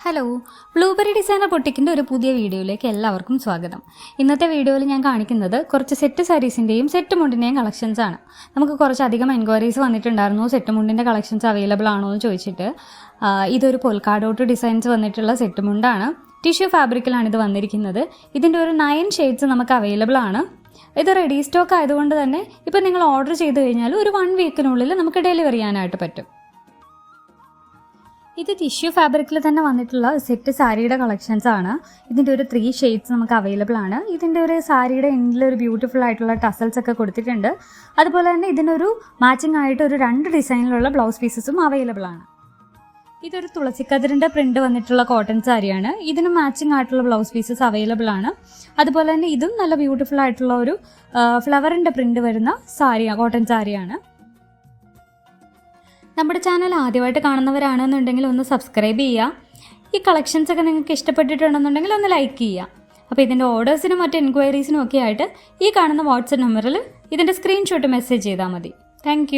Hello, blueberry designer പൊട്ടിക്കിൻ്റെ ഒരു പുതിയ വീഡിയോയിലേക്ക് എല്ലാവർക്കും സ്വാഗതം. ഇന്നത്തെ വീഡിയോയിൽ ഞാൻ കാണിക്കുന്നത് കുറച്ച് സെറ്റ് സാരീസിൻ്റെയും സെറ്റ് മുണ്ടിൻ്റെയും കളക്ഷൻസ് ആണ്. നമുക്ക് കുറച്ചധികം എൻക്വയറീസ് വന്നിട്ടുണ്ടായിരുന്നു സെറ്റ് മുണ്ടിൻ്റെ കളക്ഷൻസ് അവൈലബിൾ ആണോ എന്ന് ചോദിച്ചിട്ട്. ഇതൊരു പൊൽക്കാഡോട്ട് ഡിസൈൻസ് വന്നിട്ടുള്ള സെറ്റ് മുണ്ടാണ്. ടിഷ്യൂ ഫാബ്രിക്കിലാണ് ഇത് വന്നിരിക്കുന്നത്. ഇതിൻ്റെ ഒരു 9 ഷെയ്ഡ്സ് നമുക്ക് അവൈലബിൾ ആണ്. ഇത് റെഡി സ്റ്റോക്ക് ആയതുകൊണ്ട് തന്നെ ഇപ്പം നിങ്ങൾ ഓർഡർ ചെയ്ത് കഴിഞ്ഞാൽ ഒരു 1 വീക്കിനുള്ളിൽ നമുക്ക് ഡെലിവറി ചെയ്യാനായിട്ട് പറ്റും. ഇത് ടിഷ്യൂ ഫാബ്രിക്കിൽ തന്നെ വന്നിട്ടുള്ള സെറ്റ് സാരിയുടെ കളക്ഷൻസ് ആണ്. ഇതിൻ്റെ ഒരു 3 ഷെയ്ഡ്സ് നമുക്ക് അവൈലബിൾ ആണ്. ഇതിൻ്റെ ഒരു സാരിയുടെ എൻഡിൽ ഒരു ബ്യൂട്ടിഫുൾ ആയിട്ടുള്ള ടസൽസ് ഒക്കെ കൊടുത്തിട്ടുണ്ട്. അതുപോലെ തന്നെ ഇതിനൊരു മാച്ചിങ് ആയിട്ട് ഒരു 2 ഡിസൈനിലുള്ള ബ്ലൗസ് പീസസും അവൈലബിൾ ആണ്. ഇതൊരു തുളസിക്കതിരിൻ്റെ പ്രിന്റ് വന്നിട്ടുള്ള കോട്ടൺ സാരിയാണ്. ഇതിന് മാച്ചിങ് ആയിട്ടുള്ള ബ്ലൗസ് പീസസ് അവൈലബിൾ ആണ്. അതുപോലെ തന്നെ ഇതും നല്ല ബ്യൂട്ടിഫുൾ ആയിട്ടുള്ള ഒരു ഫ്ലവറിൻ്റെ പ്രിന്റ് വരുന്ന കോട്ടൺ സാരിയാണ്. നമ്മുടെ ചാനൽ ആദ്യമായിട്ട് കാണുന്നവരാണെന്നുണ്ടെങ്കിൽ ഒന്ന് സബ്സ്ക്രൈബ് ചെയ്യുക. ഈ കളക്ഷൻസ് ഒക്കെ നിങ്ങൾക്ക് ഇഷ്ടപ്പെട്ടിട്ടുണ്ടെന്നുണ്ടെങ്കിൽ ഒന്ന് ലൈക്ക് ചെയ്യുക. അപ്പോൾ ഇതിൻ്റെ ഓർഡേഴ്സിനും മറ്റ് എൻക്വയറീസിനും ഒക്കെ ആയിട്ട് ഈ കാണുന്ന വാട്സപ്പ് നമ്പറിൽ ഇതിൻ്റെ സ്ക്രീൻഷോട്ട് മെസ്സേജ് ചെയ്താൽ മതി. താങ്ക്